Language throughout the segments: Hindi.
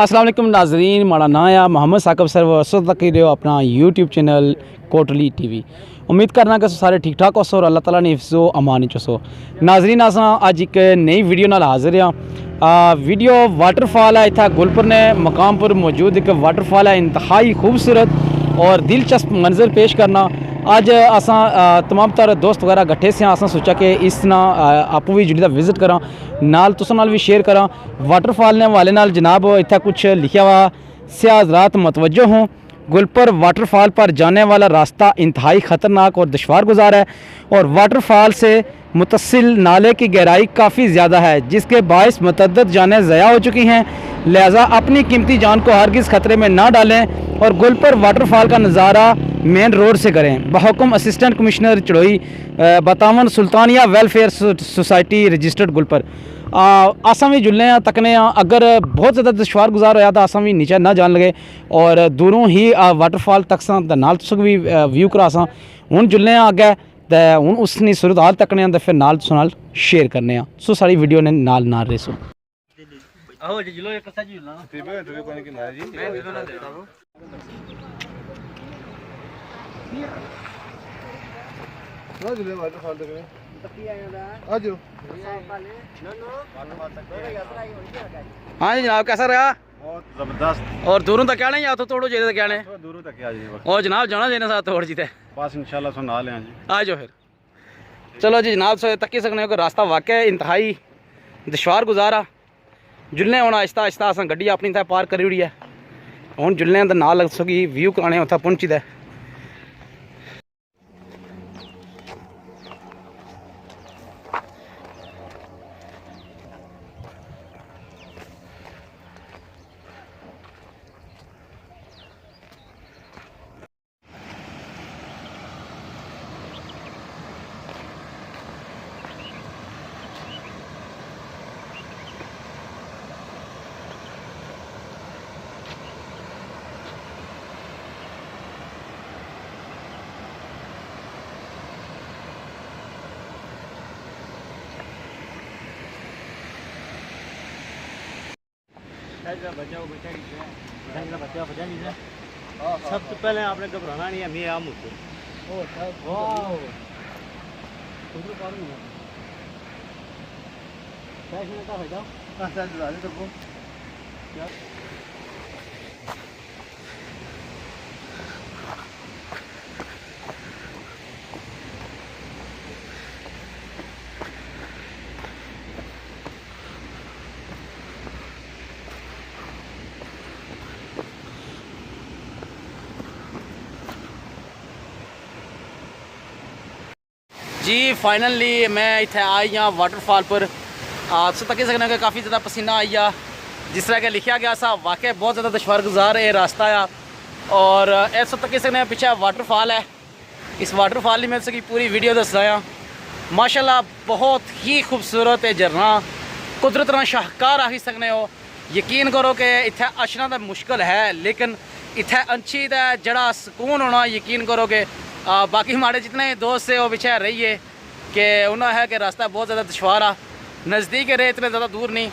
अस्सलाम वालेकुम नाजरीन, माड़ा ना आ मोहम्मद साकब सर वसो तक रहे हो अपना यूट्यूब चैनल कोटली टीवी। उम्मीद करना कि सारे ठीक ठाक हो और अल्लाह ताला ने हिफ्ज़ो अमान चो। नाजरीन अस अज एक नई वीडियो नाल हाजिर हाँ। वीडियो वाटरफॉल है, इतना गुलपुर ने मकाम पर मौजूद एक वाटरफॉल है, इंतहाई खूबसूरत और दिलचस्प मंजर पेश करना। अज असा तमाम तर दोस्त वगैरह गट्ठे से असा सोचा कि इस ना आपू भी जुड़ी विजिट करा नाल तुसां नाल भी शेयर करा। वाटरफॉल ने हवाले नाल जनाब इतना कुछ लिखा हुआ, स्याह हज़रात मतवज्जो हों, गुलपुर वाटरफॉल पर जाने वाला रास्ता इंतहाई ख़तरनाक और दुश्वार गुजार है और वाटरफॉल से मुतसिल नाले की गहराई काफ़ी ज़्यादा है, जिसके बायस मतअद्दद जानें ज़या हो चुकी हैं। लिहाजा अपनी कीमती जान को हरगिज़ ख़तरे में ना डालें और गुलपुर वाटरफॉल का नज़ारा मेन रोड से करें। बहुकुम असिस्टेंट कमिश्नर चड़ोई बतावन Sultania welfare society registered Gulpur. असा भी जुलने तकने अगर बहुत ज़्यादा दुश्वार गुजार होया तो असा भी नीचे ना जान लगे और दूरों ही वाटरफॉल तक नाल तुस भी व्यू करा सा। हूँ जुलने अगे तो हूँ उसकी सूरत हाल तकने तो फिर नाल तुस नाल शेयर करने सो सारी वीडियो ने नाल नाल रेसो। हाँ जी जनाब, कैसा रहा? बहुत जबरदस्त। और दूरों तक क्या नहीं या तो तोड़ो जे तक क्या नहीं दूरों तक आ जाइए और जनाब जाना देना साथ तोड़ जीते बस इंशाल्लाह सुना लें जी। आ जाओ फिर। चलो जी जनाब से तक ही सकने को रास्ता वाकई इंतहाई दुश्वार गुजारा। जुलने हूँ आहिस्ता आहिस्ता अस गड्डी अपनी तय पार करी ओड़ी है। हूँ जुलने तो नाल सगी व्यू कराने उत्थे पहुंची दे। सबसे पहले आपने घबराना नहीं है, मैं आम जी फाइनली मैं इतने आई हाँ वाटरफॉल पर। सो तक सकने का काफ़ी ज़्यादा पसीना आई आ। जिस तरह के लिखा गया सा वाकई बहुत ज़्यादा दुश्वार गुजार है रास्ता आ। और इस तक सकने पीछे वाटरफॉल है। इस वाटरफॉल में इसकी पूरी वीडियो दसाया। माशाल्लाह बहुत ही खूबसूरत है झरना, कुदरत ना शाहकार आखी सकने हो। यकीन करो कि इतने अचना तो मुश्किल है, लेकिन इतने अंशी का जड़ा सुकून होना यकीन करो कि बाकी हमारे जितने दोस्त से वो पीछे रही है कि उन्होंने है कि रास्ता बहुत ज़्यादा दुश्वार आ। नज़दीक रहे इतने ज़्यादा दूर नहीं,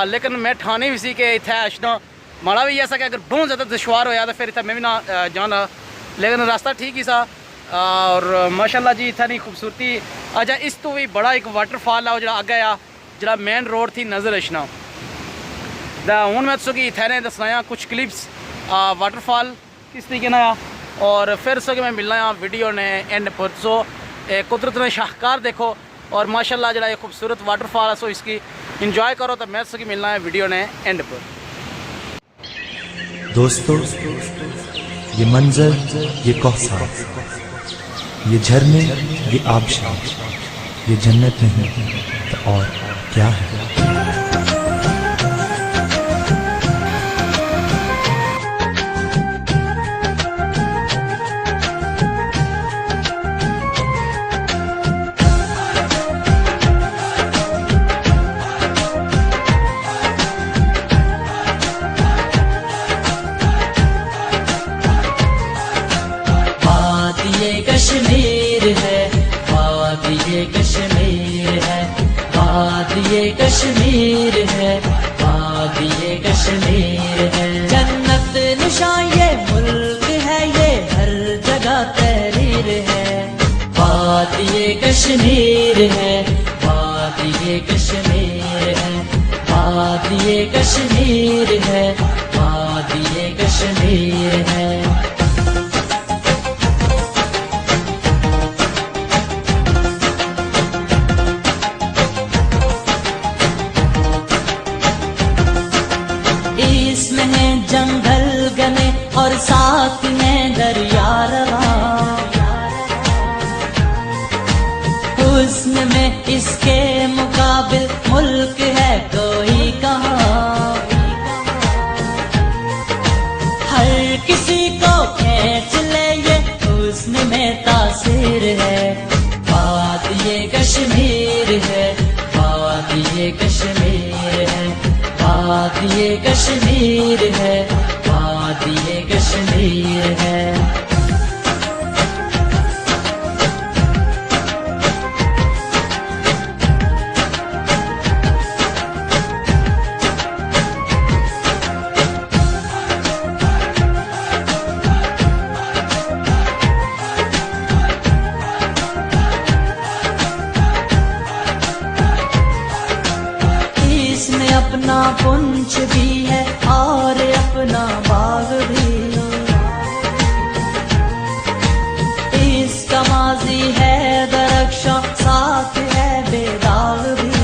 लेकिन मैं ठानी भी सी कि इतने अचना माड़ा भी ऐसा कि अगर बहुत ज़्यादा दुश्वार होया तो फिर इतना मैं भी ना जाना, लेकिन रास्ता ठीक ही सा। और माशाल्लाह जी इतनी खूबसूरती। अच्छा इस तो भी बड़ा एक वाटरफॉल है जो अगे आ जो मेन रोड थी नज़र अचना। हूँ मैं तुझे इतने दसना कुछ क्लिप्स वाटरफॉल किस तरीके ना आ और फिर सो मैं मिलना यहाँ वीडियो ने एंड पर। सो कुदरत में शाहकार देखो और माशाल्लाह जरा ये खूबसूरत वाटरफॉल है, सो इसकी इंजॉय करो। तो मैं सो मिलना है वीडियो ने एंड पर। दोस्तों ये मंजर, ये कौसार, ये झरने, ये आबशार, ये जन्नत नहीं तो और क्या है। कश्मीर है, वादी ये कश्मीर है, वादी ये कश्मीर। कश्मीर है। जन्नत निशां ये मुल्क है, ये हर जगह तहरीर है। वादिये कश्मीर है, वादिये कश्मीर है, वादिये कश्मीर है, वादिये कश्मीर है। इसमें है जंगल घने और साथ में दरिया रवा। हुस्न में इसके मुकाबिल मुल्क है कोई कहाँ। हर किसी को खींच ले ये हुस्न में तासीर है। वादिये कश्मीर है, वादिये कश्मीर है, वादिये कश्मीर है, वादिये कश्मीर है। इसमें अपना पुंछ भी है और अपना बाग भी। इसका माजी है दरख्शां, साथ है बेदाग भी।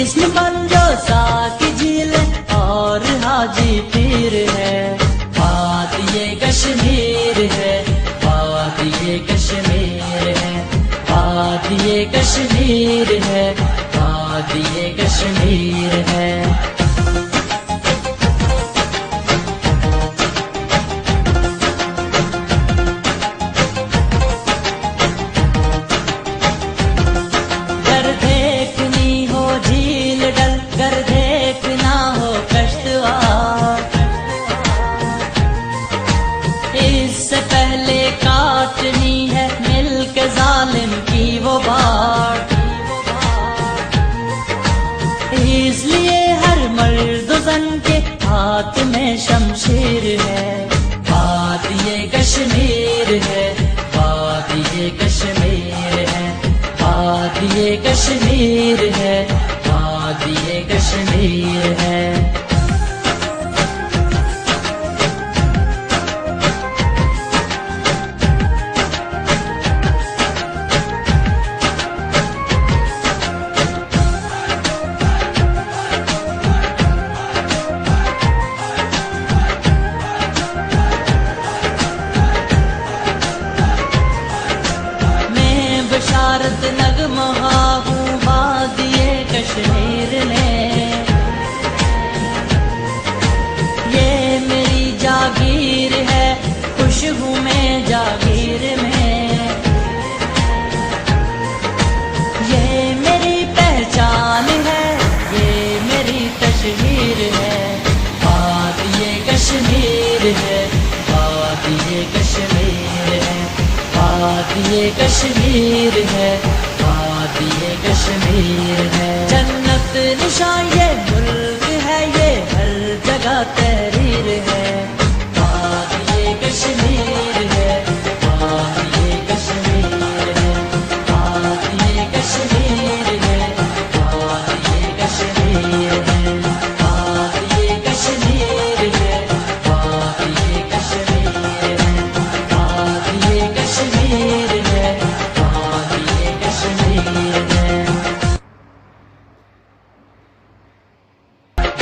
इसमें बंजोसा की झील और हाजी पीर है। वादिये कश्मीर है, वादिये कश्मीर है, वादिये कश्मीर है, वादिये कश्मीर है। गर देखनी हो झील डल, गर देखना हो कश्तवार। इससे पहले काटनी है मिल्क जालिम की वो बाढ़। इसलिए हर मर्द जन के हाथ में शमशीर है। वादिये कश्मीर है, वादिये कश्मीर है, वादिये कश्मीर है, वादिये कश्मीर है। बशारत नगमहा हूँ वादिये कश्मीर में। ये मेरी जागीर है, खुश हूँ मैं जागीर में। ये मेरी पहचान है, ये मेरी तस्वीर है। वादिये कश्मीर है, वादिये कश्मीर है, वादिये कश्मीर है, वादिये कश्मीर है। जन्नत निशां ये मुल्क है, ये हर जगह तहरीर है। वादिये कश्मीर है, वादिये कश्मीर है, वादिये कश्मीर है, वादिये कश्मीर है, वादिये कश्मीर है, वादिये कश्मीर है, वादिये कश्मीर है, वादिये कश्मीर है।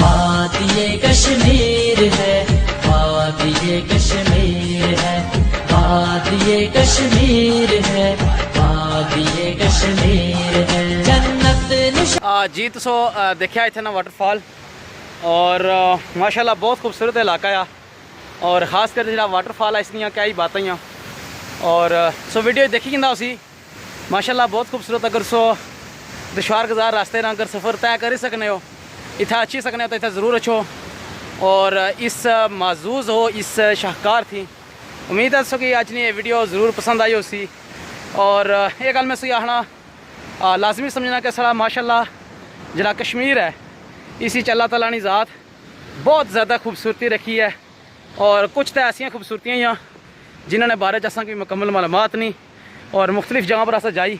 वादिये कश्मीर है, वादिये कश्मीर है, वादिये कश्मीर है, वादिये कश्मीर है। जन्नत निशां जी तो देखा इतना वाटरफॉल और माशाल्लाह बहुत खूबसूरत इलाका है और ख़ास कर जो वाटरफॉल है इसलिए क्या ही बातें हैं और सो वीडियो देखी कि उसी माशाल्लाह बहुत खूबसूरत। अगर सो दुश्वार गुजार रास्ते ना अगर सफ़र तय कर सकने हो, इतना अच्छी सकने हो तो इतना ज़रूर अच्छो और इस माजूज़ हो, इस शाहकार थी। उम्मीद है सो कि आज ने वीडियो ज़रूर पसंद आई उसी और ये गल मैं सो आखना लाजमी समझना कि सारा माशाल्लाह जरा कश्मीर है, इसी च अल्लाह ताला ने ज़ात बहुत ज़्यादा खूबसूरती रखी है। और कुछ तो ऐसी खूबसूरतियाँ ही जिन्होंने बारे च असें कोई मुकम्मल मालूमात नहीं, और मुख्तलिफ जगह पर अस जाई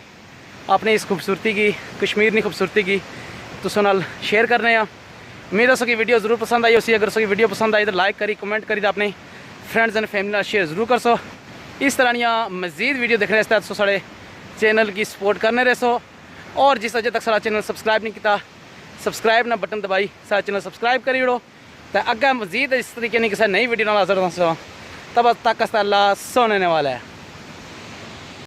अपनी इस खूबसूरती की, कश्मीर की खूबसूरती की तुसां नाल शेयर करने। उम्मीद है कि वीडियो ज़रूर पसंद आई उसी। अगर उसकी वीडियो पसंद आई तो लाइक करी, कमेंट करी, तो अपने फ्रेंड्स एंड फैमिली शेयर ज़रूर कर सो। इस तरह दियां मज़ीद वीडियो देखने वास्ते तुस साढ़े चैनल की सपोर्ट करने रहो। और जिस अजे तक सारा चैनल सब्सक्राइब नहीं किया, सब्सक्राइब ना बटन दबाई सारा चैनल सब्सक्राइब करी ओड़ो। तो अगर मज़ीद इस तरीके की किसी नई वीडियो नाल हाज़र हो, तब तक अल्लाह सुनने वाला है।